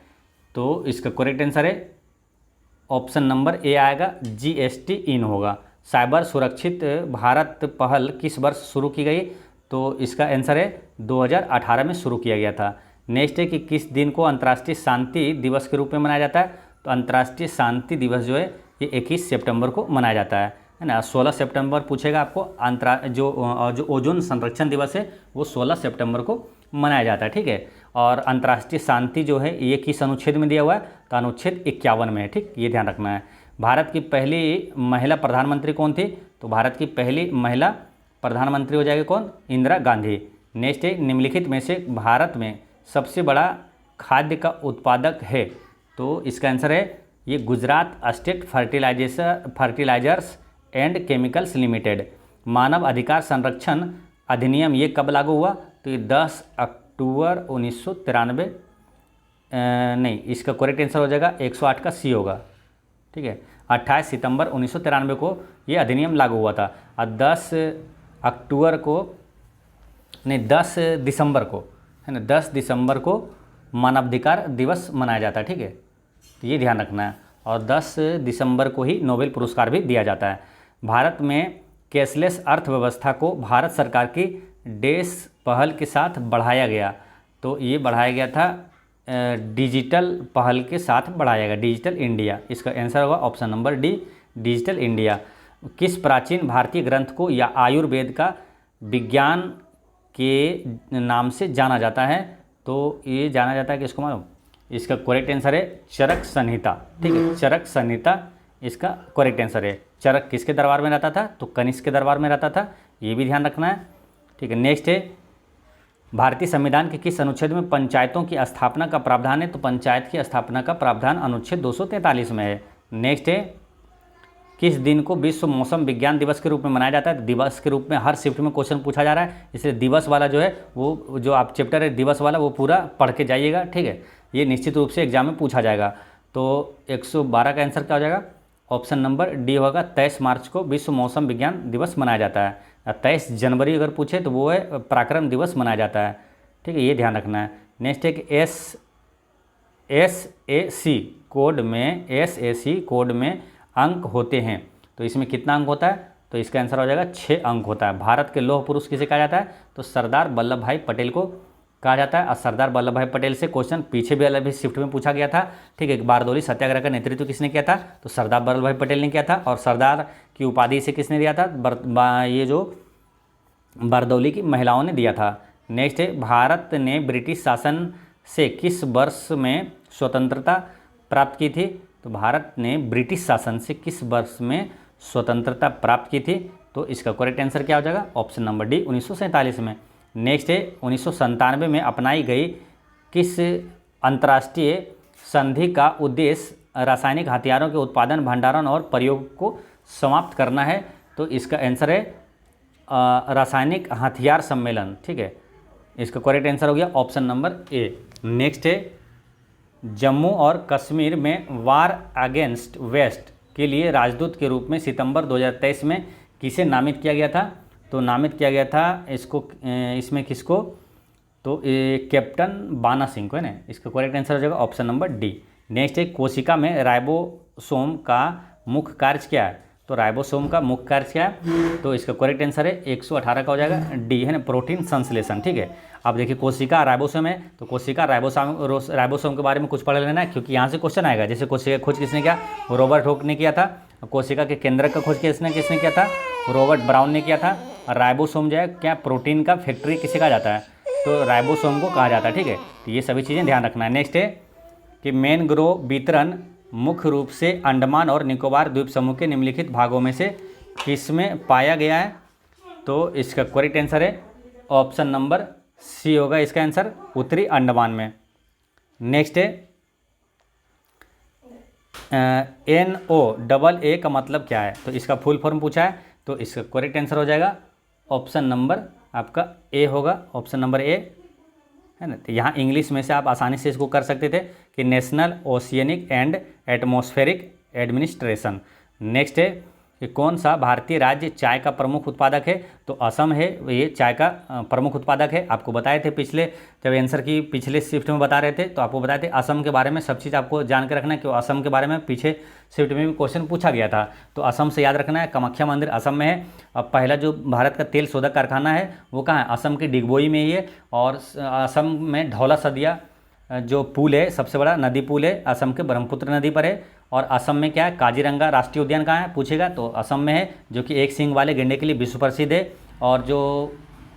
तो इसका करेक्ट आंसर है ऑप्शन नंबर ए आएगा, GST इन होगा। साइबर सुरक्षित भारत पहल किस वर्ष शुरू की गई, तो इसका आंसर है 2018 में शुरू किया गया था। नेक्स्ट है कि किस दिन को अंतर्राष्ट्रीय शांति दिवस के रूप में मनाया जाता है, तो अंतर्राष्ट्रीय शांति दिवस जो है ये 21 सितंबर को मनाया जाता है ना। 16 सितंबर पूछेगा आपको, जो ओजोन संरक्षण दिवस है वो 16 सितंबर को मनाया जाता है। ठीक है, और अंतर्राष्ट्रीय शांति जो है ये किस अनुच्छेद में दिया हुआ है, तो अनुच्छेद 51 में है। ठीक, ये ध्यान रखना है। भारत की पहली महिला प्रधानमंत्री कौन थी, तो भारत की पहली महिला प्रधानमंत्री हो जाएगी कौन, इंदिरा गांधी। नेक्स्ट है, निम्नलिखित में से भारत में सबसे बड़ा खाद्य का उत्पादक है, तो इसका आंसर है ये Gujarat state fertilizers and chemicals limited. मानव अधिकार संरक्षण अधिनियम ये कब लागू हुआ, तो ये 10 अक्टूबर 1993 नहीं, इसका करेक्ट आंसर हो जाएगा 108 का सी होगा। ठीक है, 28 सितंबर 1993 को ये अधिनियम लागू हुआ था, और 10 अक्टूबर को नहीं 10 दिसंबर को है ना, 10 दिसंबर को मानवाधिकार दिवस मनाया जाता है। ठीक है, तो ये ध्यान रखना है, और 10 दिसंबर को ही नोबेल पुरस्कार भी दिया जाता है। भारत में कैशलेस अर्थव्यवस्था को भारत सरकार की डैश पहल के साथ बढ़ाया गया, तो ये बढ़ाया गया था डिजिटल पहल के साथ बढ़ाया गया, डिजिटल इंडिया। इसका आंसर होगा option number D, digital India. किस प्राचीन भारतीय ग्रंथ को या आयुर्वेद का विज्ञान के नाम से जाना जाता है। तो ये जाना जाता है कि इसको मालूम, इसका करेक्ट आंसर है चरक संहिता। ठीक है, चरक संहिता इसका करेक्ट आंसर है। चरक किसके दरबार में रहता था? तो कनिष्क के दरबार में रहता था, ये भी ध्यान रखना है। ठीक है, नेक्स्ट है भारतीय संविधान के किस अनुच्छेद में पंचायतों की स्थापना का प्रावधान है? तो पंचायत की स्थापना का प्रावधान अनुच्छेद 243 में है। नेक्स्ट है किस दिन को विश्व मौसम विज्ञान दिवस के रूप में मनाया जाता है? तो दिवस के रूप में हर शिफ्ट में क्वेश्चन पूछा जा रहा है, इसलिए दिवस वाला जो है वो जो आप चैप्टर है दिवस वाला वो पूरा पढ़ के जाइएगा। ठीक है, ये निश्चित रूप से एग्जाम में पूछा जाएगा। तो 112 का आंसर क्या हो जाएगा? ऑप्शन नंबर डी होगा। 23 मार्च को विश्व मौसम विज्ञान दिवस मनाया जाता है। 23 जनवरी अगर पूछे तो वो है पराक्रम दिवस मनाया जाता है। ठीक है, ये ध्यान रखना है। नेक्स्ट है कि SAC कोड में अंक होते हैं, तो इसमें कितना अंक होता है? तो इसका आंसर हो जाएगा 6 अंक होता है। भारत के लौह पुरुष किसे कहा जाता है? तो सरदार वल्लभ भाई पटेल को कहा जाता है। और सरदार वल्लभ भाई पटेल से क्वेश्चन पीछे भी अलग भी शिफ्ट में पूछा गया था। ठीक है, बारदौली सत्याग्रह का नेतृत्व किसने किया था? तो सरदार वल्लभ भाई पटेल ने किया था। और सरदार की उपाधि से किसने दिया था? ये जो बारदौली की महिलाओं ने दिया था। नेक्स्ट है भारत ने ब्रिटिश शासन से किस वर्ष में स्वतंत्रता प्राप्त की थी? तो भारत ने ब्रिटिश शासन से किस वर्ष में स्वतंत्रता प्राप्त की थी? तो इसका करेक्ट आंसर क्या हो जाएगा? ऑप्शन नंबर डी 1947 में। नेक्स्ट है 1997 में अपनाई गई किस अंतर्राष्ट्रीय संधि का उद्देश्य रासायनिक हथियारों के उत्पादन, भंडारण और प्रयोग को समाप्त करना है? तो इसका आंसर है रासायनिक हथियार सम्मेलन। ठीक है, इसका करेक्ट आंसर हो गया ऑप्शन नंबर ए। नेक्स्ट है जम्मू और कश्मीर में वार अगेंस्ट वेस्ट के लिए राजदूत के रूप में सितंबर 2023 में किसे नामित किया गया था? तो नामित किया गया था इसमें किसको? तो कैप्टन बाना सिंह को है ना। इसका करेक्ट आंसर हो जाएगा ऑप्शन नंबर डी। नेक्स्ट है कोशिका में राइबोसोम का मुख्य कार्य क्या है? तो राइबोसोम का मुख्य कार्य क्या है? तो इसका करेक्ट आंसर है 118 का हो जाएगा डी, है ना, प्रोटीन संश्लेषण। ठीक है, अब देखिए कोशिका राइबोसोम है, तो कोशिका राइबोसोम के बारे में कुछ पढ़ लेना है, क्योंकि यहाँ से क्वेश्चन आएगा। जैसे कोशिका खोज किसने किया? रॉबर्ट हुक ने किया था। कोशिका के केंद्रक का खोज किसने किया था? रॉबर्ट ब्राउन ने किया था। और राइबोसोम जो है क्या प्रोटीन का फैक्ट्री किसे कहा जाता है? तो राइबोसोम को कहा जाता है। ठीक है, तो ये सभी चीज़ें ध्यान रखना है। नेक्स्ट है कि मैंग्रोव वितरण मुख्य रूप से अंडमान और निकोबार द्वीप समूह के निम्नलिखित भागों में से किसमें पाया गया है? तो इसका करेक्ट आंसर है ऑप्शन नंबर सी होगा इसका आंसर, उत्तरी अंडमान में। नेक्स्ट है NOAA का मतलब क्या है? तो इसका फुल फॉर्म पूछा है, तो इसका करेक्ट आंसर हो जाएगा ऑप्शन नंबर आपका ए होगा, ऑप्शन नंबर ए, है ना। तो यहाँ इंग्लिश में से आप आसानी से इसको कर सकते थे कि national oceanic and atmospheric administration. Next है कि कौन सा भारतीय राज्य चाय का प्रमुख उत्पादक है? तो असम है, ये चाय का प्रमुख उत्पादक है। आपको बताए थे पिछले जब आंसर की पिछले शिफ्ट में बता रहे थे तो आपको बताए थे असम के बारे में सब चीज़ आपको जान के रखना है, कि असम के बारे में पीछे शिफ्ट में भी क्वेश्चन पूछा गया था। तो असम से याद रखना है, कामाख्या मंदिर असम में है। अब पहला जो भारत का तेल शोधक कारखाना है वो कहाँ है? असम के डिगबोई में ही है। और असम में धौला सदिया जो पुल है, सबसे बड़ा नदी पुल है, असम के ब्रह्मपुत्र नदी पर है। और असम में क्या है? काजीरंगा राष्ट्रीय उद्यान कहाँ है पूछेगा, तो असम में है, जो कि एक सींग वाले गेंडे के लिए विश्व प्रसिद्ध है। और जो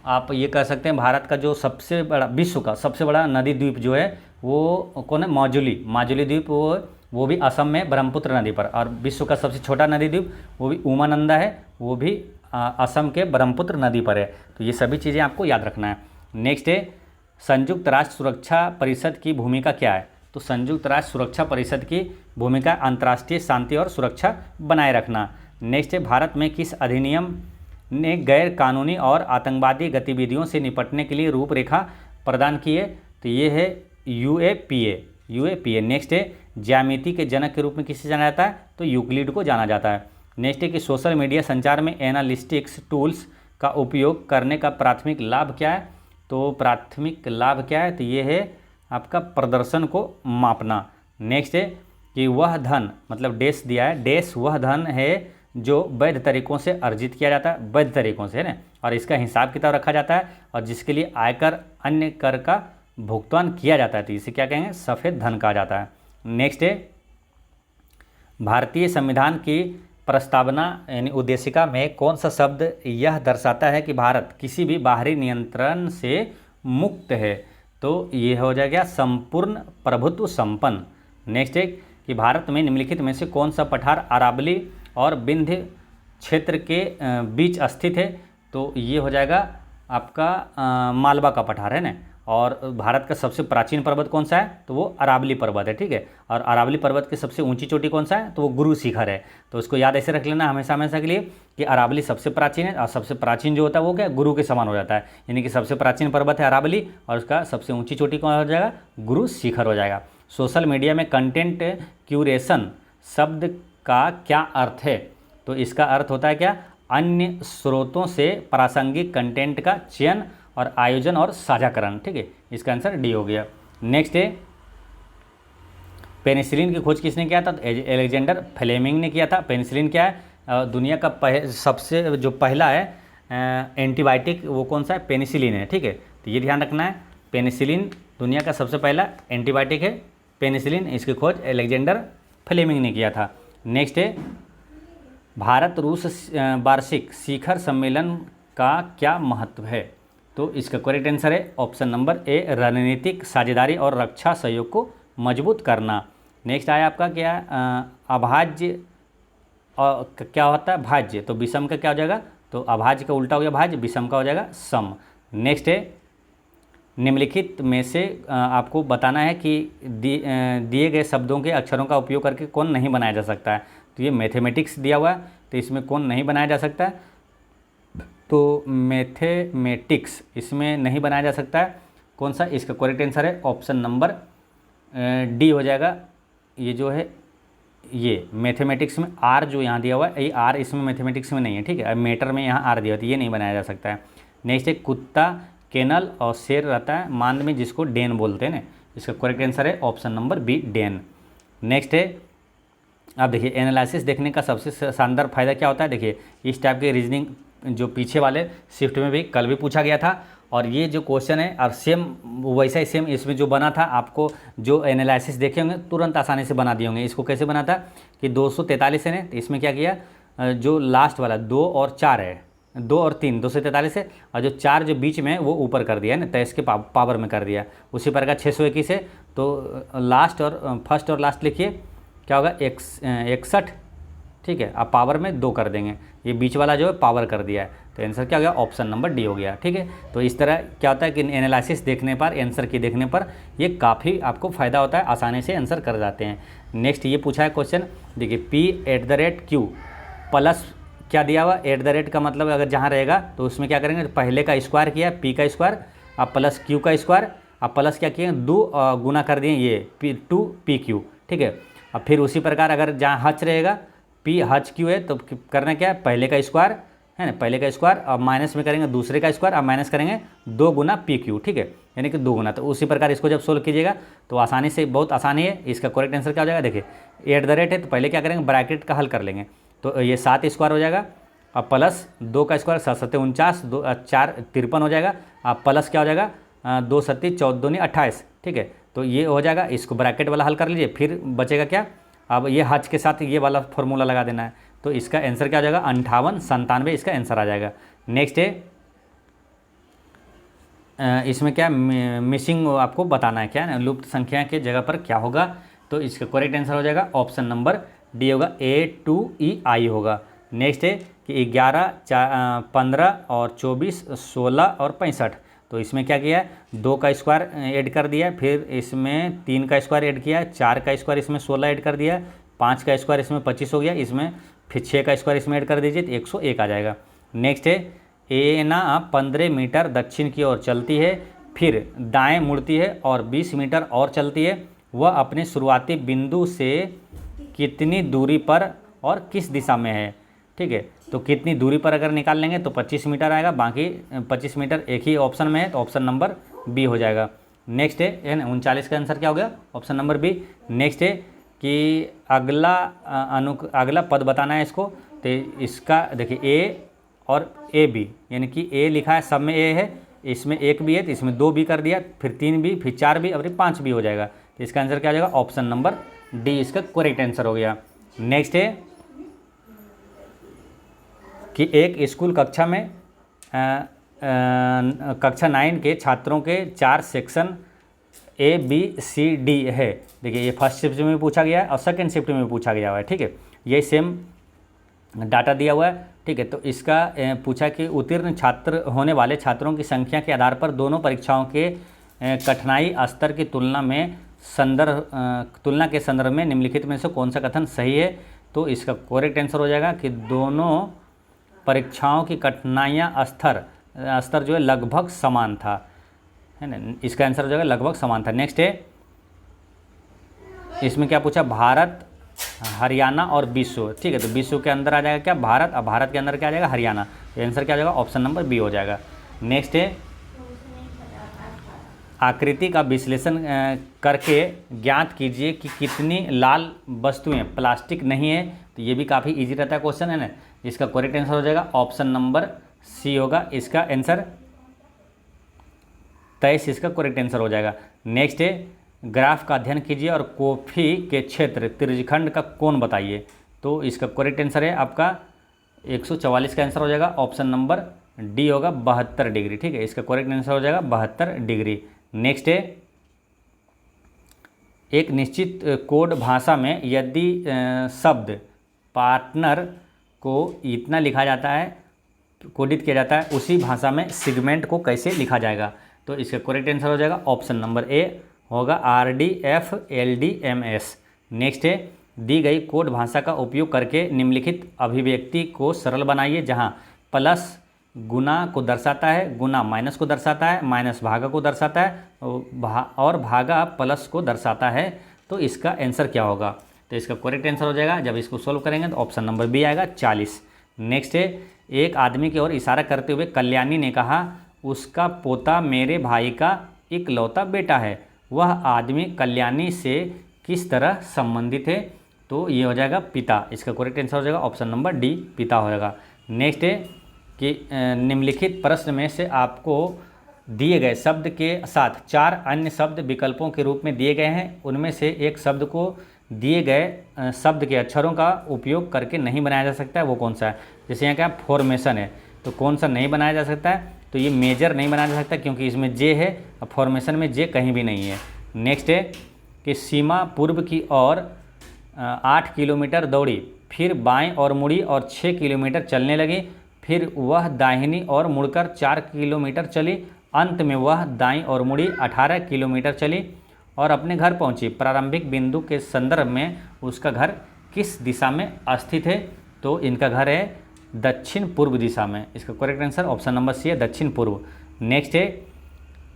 आप ये कह सकते हैं भारत का जो सबसे बड़ा, विश्व का सबसे बड़ा नदी द्वीप जो है वो कौन है? माजुली द्वीप, वो भी असम में ब्रह्मपुत्र नदी पर। और विश्व का सबसे छोटा नदी द्वीप वो भी उमानंदा है, वो भी असम के ब्रह्मपुत्र नदी पर है। तो ये सभी चीज़ें आपको याद रखना है। नेक्स्ट है संयुक्त राष्ट्र सुरक्षा परिषद की भूमिका क्या है? तो संयुक्त राष्ट्र सुरक्षा परिषद की भूमिका अंतर्राष्ट्रीय शांति और सुरक्षा बनाए रखना। नेक्स्ट है भारत में किस अधिनियम ने गैर कानूनी और आतंकवादी गतिविधियों से निपटने के लिए रूपरेखा प्रदान की है? तो ये है यूएपीए। नेक्स्ट है ज्यामिति के जनक के रूप में किसे जाना जाता है? तो यूक्लिड को जाना जाता है। नेक्स्ट है कि सोशल मीडिया संचार में एनालिटिक्स टूल्स का उपयोग करने का प्राथमिक लाभ क्या है? तो प्राथमिक लाभ क्या है? तो ये है आपका प्रदर्शन को मापना। नेक्स्ट है कि वह धन, मतलब डैश दिया है, डैश वह धन है जो वैध तरीकों से अर्जित किया जाता है, वैध तरीकों से, है ना, और इसका हिसाब किताब रखा जाता है, और जिसके लिए आयकर अन्य कर का भुगतान किया जाता है, तो इसे क्या कहेंगे? सफ़ेद धन कहा जाता है। नेक्स्ट है भारतीय संविधान की प्रस्तावना यानी उद्देशिका में कौन सा शब्द यह दर्शाता है कि भारत किसी भी बाहरी नियंत्रण से मुक्त है? तो ये हो जाएगा संपूर्ण प्रभुत्व संपन्न। नेक्स्ट है कि भारत में निम्नलिखित में से कौन सा पठार अरावली और विंध्य क्षेत्र के बीच स्थित है? तो ये हो जाएगा आपका मालवा का पठार है ना। और भारत का सबसे प्राचीन पर्वत कौन सा है? तो वो अरावली पर्वत है, ठीक है। और अरावली पर्वत की सबसे ऊंची चोटी कौन सा है? तो वो गुरु शिखर है। तो उसको याद ऐसे रख लेना हमेशा हमेशा के लिए कि अरावली सबसे प्राचीन है, और सबसे प्राचीन जो होता है वो क्या गुरु के समान हो जाता है, यानी कि सबसे प्राचीन पर्वत है अरावली और उसका सबसे ऊंची चोटी कौन हो जाएगा? गुरु शिखर हो जाएगा। सोशल मीडिया में कंटेंट क्यूरेशन शब्द का क्या अर्थ है? तो इसका अर्थ होता है क्या? अन्य स्रोतों से प्रासंगिक कंटेंट का चयन और आयोजन और साझाकरण, ठीक है। इसका आंसर डी हो गया। नेक्स्ट है पेनिसिलिन की खोज किसने किया था? तो अलेक्जेंडर फ्लेमिंग ने किया था। पेनिसिलिन क्या है? दुनिया का सबसे जो पहला है एंटीबायोटिक वो कौन सा है? पेनिसिलिन है, ठीक है। तो ये ध्यान रखना है, पेनिसिलिन दुनिया का सबसे पहला एंटीबायोटिक है पेनिसिलिन। इसकी खोज अलेक्जेंडर फ्लेमिंग ने किया था। नेक्स्ट है भारत रूस वार्षिक शिखर सम्मेलन का क्या महत्व है? तो इसका करेक्ट आंसर है ऑप्शन नंबर ए, रणनीतिक साझेदारी और रक्षा सहयोग को मजबूत करना। नेक्स्ट आया आपका क्या? अभाज्य और क्या होता है? भाज्य। तो विषम का क्या हो जाएगा? तो अभाज्य का उल्टा हो गया भाज्य, विषम का हो जाएगा सम। नेक्स्ट है निम्नलिखित में से आपको बताना है कि दिए गए शब्दों के अक्षरों का उपयोग करके कौन नहीं बनाया जा सकता है? तो ये मैथमेटिक्स दिया हुआ है, तो इसमें कौन नहीं बनाया जा सकता है? तो मैथमेटिक्स इसमें नहीं बनाया जा सकता है। कौन सा? इसका करेक्ट आंसर है ऑप्शन नंबर डी हो जाएगा। ये जो है ये मैथमेटिक्स में आर जो यहाँ दिया हुआ है, ये आर इसमें मैथमेटिक्स में नहीं है, ठीक है। मैटर में यहाँ आर दिया हुआ है, ये नहीं बनाया जा सकता है। नेक्स्ट है कुत्ता, केनल और शेर रहता है मांद में, जिसको डेन बोलते हैं ना। इसका करेक्ट आंसर है option number B, den. Next है अब देखिए एनालिसिस देखने का सबसे शानदार फायदा क्या होता है? देखिए इस टाइप के रीजनिंग जो पीछे वाले शिफ्ट में भी कल भी पूछा गया था, और ये जो क्वेश्चन है और सेम वैसा ही सेम इसमें जो बना था, आपको जो एनालिसिस देखे होंगे तुरंत आसानी से बना दिए होंगे। इसको कैसे बना था कि 243 है, तो इसमें क्या किया, जो लास्ट वाला 2 और 4 है, 2 और 3 243 है, और जो 4 जो बीच में है वो ऊपर कर दिया है ना, तो इसके पावर में कर दिया। उसी प्रकार 621 है, तो लास्ट और फर्स्ट और लास्ट लिखिए, क्या होगा 61, ठीक है। आप पावर में 2 कर देंगे, ये बीच वाला जो है पावर कर दिया है, तो आंसर क्या हो गया? ऑप्शन नंबर डी हो गया, ठीक है। तो इस तरह क्या होता है कि एनालिसिस देखने पर, आंसर की देखने पर ये काफ़ी आपको फ़ायदा होता है, आसानी से आंसर कर जाते हैं। नेक्स्ट ये पूछा है क्वेश्चन, देखिए P@Q प्लस क्या दिया हुआ? @ का मतलब अगर जहाँ रहेगा तो उसमें क्या करेंगे? पहले का स्क्वायर किया P का स्क्वायर, अब प्लस Q का स्क्वायर, अब प्लस क्या किए 2 गुना कर दिए ये P2PQ, ठीक है। अब फिर उसी प्रकार अगर जहाँ हच रहेगा P(Q) है तो करना क्या है? पहले का स्क्वायर है ना, पहले का स्क्वायर, अब माइनस में करेंगे दूसरे का स्क्वायर, अब माइनस करेंगे 2 गुना PQ, ठीक है, यानी कि 2 गुना। तो उसी प्रकार इसको जब सोल्व कीजिएगा तो आसानी से, बहुत आसानी है। इसका करेक्ट आंसर क्या हो जाएगा? देखिए @ है तो पहले क्या करेंगे? ब्रैकेट का हल कर लेंगे, तो ये 7 स्क्वायर हो जाएगा, अब प्लस 2 का स्क्वायर 7 7 49, 2 4 53 हो जाएगा, अब प्लस क्या हो जाएगा 2 7 14 दूनी 28, ठीक है। तो ये हो जाएगा, इसको ब्रैकेट वाला हल कर लीजिए, फिर बचेगा क्या? अब ये हज के साथ ये वाला फॉर्मूला लगा देना है, तो इसका आंसर क्या हो जाएगा? 58 97 इसका आंसर आ जाएगा। नेक्स्ट है इसमें क्या मिसिंग आपको बताना है, क्या है ना, लुप्त संख्या के जगह पर क्या होगा? तो इसका करेक्ट आंसर हो जाएगा ऑप्शन नंबर डी होगा, A2EI होगा। नेक्स्ट है कि 11 15 और 24 16 और 65, तो इसमें क्या किया है? 2 का स्क्वायर ऐड कर दिया, फिर इसमें 3 का स्क्वायर ऐड किया, 4 का स्क्वायर इसमें 16 ऐड कर दिया, 5 का स्क्वायर इसमें 25 हो गया, इसमें फिर 6 का स्क्वायर इसमें ऐड कर दीजिए तो 101 आ जाएगा। नेक्स्ट है एना 15 मीटर दक्षिण की ओर चलती है, फिर दाएं मुड़ती है और 20 मीटर और चलती है। वह अपने शुरुआती बिंदु से कितनी दूरी पर और किस दिशा में है? ठीक है, तो कितनी दूरी पर अगर निकाल लेंगे तो 25 मीटर आएगा, बाकी 25 मीटर एक ही ऑप्शन में है, तो ऑप्शन नंबर बी हो जाएगा। नेक्स्ट है ना 39 का आंसर क्या हो गया? Option number B. नेक्स्ट है कि अगला पद बताना है इसको, तो इसका देखिए ए और ए बी, यानी कि ए लिखा है, सब में ए है, इसमें 1 भी है तो इसमें 2 भी कर दिया, फिर 3 भी, फिर 4 भी, और 5 भी हो जाएगा। तो इसका आंसर क्या हो जाएगा? ऑप्शन नंबर डी इसका करेक्ट आंसर हो गया। नेक्स्ट है कि एक स्कूल कक्षा में कक्षा 9 के छात्रों के 4 सेक्शन ABCD है। देखिए ये फर्स्ट शिफ्ट में पूछा गया है और सेकंड शिफ्ट में पूछा गया हुआ है, ठीक है। ये सेम डाटा दिया हुआ है, ठीक है। तो इसका पूछा कि उत्तीर्ण छात्र होने वाले छात्रों की संख्या के आधार पर दोनों परीक्षाओं के कठिनाई स्तर की तुलना के संदर्भ में निम्नलिखित में से कौन सा कथन सही है। तो इसका करेक्ट आंसर हो जाएगा कि दोनों परीक्षाओं की कठिनाइयाँ स्तर जो है लगभग समान था, है ना। इसका आंसर हो जाएगा लगभग समान था। नेक्स्ट है, इसमें क्या पूछा, भारत, हरियाणा और विश्व, ठीक है। तो विश्व के अंदर आ जाएगा क्या, भारत, और भारत के अंदर क्या आ जाएगा, हरियाणा। तो आंसर क्या आ जाएगा, ऑप्शन नंबर बी हो जाएगा। नेक्स्ट है, आकृति का विश्लेषण करके ज्ञात कीजिए कि कितनी लाल वस्तुएं प्लास्टिक नहीं है। तो ये भी काफ़ी इजी रहता है क्वेश्चन, है ना। इसका करेक्ट आंसर हो जाएगा ऑप्शन नंबर सी होगा। इसका आंसर 23 इसका करेक्ट आंसर हो जाएगा। नेक्स्ट है, ग्राफ का अध्ययन कीजिए और कॉफी के क्षेत्र त्रिज्यखंड का कोण बताइए। तो इसका करेक्ट आंसर है आपका 144 का आंसर हो जाएगा, ऑप्शन नंबर डी होगा 72 डिग्री, ठीक है। इसका करेक्ट आंसर हो जाएगा 72 डिग्री। नेक्स्ट है, एक निश्चित कोड भाषा में यदि शब्द पार्टनर को इतना लिखा जाता है, कोडित किया जाता है, उसी भाषा में सेगमेंट को कैसे लिखा जाएगा। तो इसका करेक्ट आंसर हो जाएगा ऑप्शन नंबर ए होगा RDFLDMS। नेक्स्ट है, दी गई कोड भाषा का उपयोग करके निम्नलिखित अभिव्यक्ति को सरल बनाइए, जहां प्लस गुना को दर्शाता है, गुना माइनस को दर्शाता है, माइनस भागा को दर्शाता है और भागा प्लस को दर्शाता है। तो इसका आंसर क्या होगा। तो इसका करेक्ट आंसर हो जाएगा, जब इसको सोल्व करेंगे तो ऑप्शन नंबर बी आएगा 40। नेक्स्ट है, एक आदमी की ओर इशारा करते हुए कल्याणी ने कहा, उसका पोता मेरे भाई का इकलौता बेटा है। वह आदमी कल्याणी से किस तरह संबंधित है। तो ये हो जाएगा पिता। इसका करेक्ट आंसर हो जाएगा ऑप्शन नंबर डी, पिता हो जाएगा। नेक्स्ट है कि निम्नलिखित प्रश्न में से आपको दिए गए शब्द के साथ 4 अन्य शब्द विकल्पों के रूप में दिए गए हैं। उनमें से एक शब्द को दिए गए शब्द के अक्षरों का उपयोग करके नहीं बनाया जा सकता है, वो कौन सा है। जैसे यहाँ क्या फॉर्मेशन है, तो कौन सा नहीं बनाया जा सकता है। तो ये मेजर नहीं बनाया जा सकता क्योंकि इसमें जे है और फॉर्मेशन में जे कहीं भी नहीं है। नेक्स्ट है कि सीमा पूर्व की ओर 8 किलोमीटर दौड़ी, फिर बाएं और मुड़ी और 6 किलोमीटर चलने लगी। फिर वह दाहिनी ओर मुड़कर 4 किलोमीटर चली। अंत में वह दाईं ओर मुड़ी 18 किलोमीटर चली और अपने घर पहुंची। प्रारंभिक बिंदु के संदर्भ में उसका घर किस दिशा में स्थित है। तो इनका घर है दक्षिण पूर्व दिशा में। इसका correct answer option number C है, दक्षिण पूर्व। नेक्स्ट है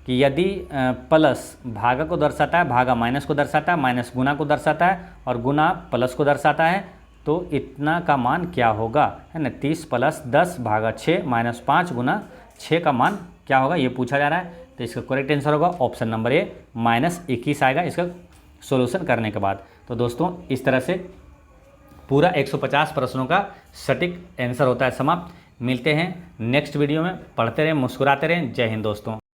कि यदि प्लस भागा को दर्शाता है, भागा माइनस को दर्शाता है, माइनस गुना को दर्शाता है और गुना प्लस को दर्शाता है, तो इतना का मान क्या होगा, है ना। 30 + 10 भागा 6 - 5 गुना 6 का मान क्या होगा, ये पूछा जा रहा है। तो इसका करेक्ट आंसर होगा ऑप्शन नंबर ए -21 आएगा इसका सॉल्यूशन करने के बाद। तो दोस्तों इस तरह से पूरा 150 प्रश्नों का सटीक आंसर होता है समाप्त। मिलते हैं नेक्स्ट वीडियो में। पढ़ते रहें, मुस्कुराते रहें। जय हिंद दोस्तों।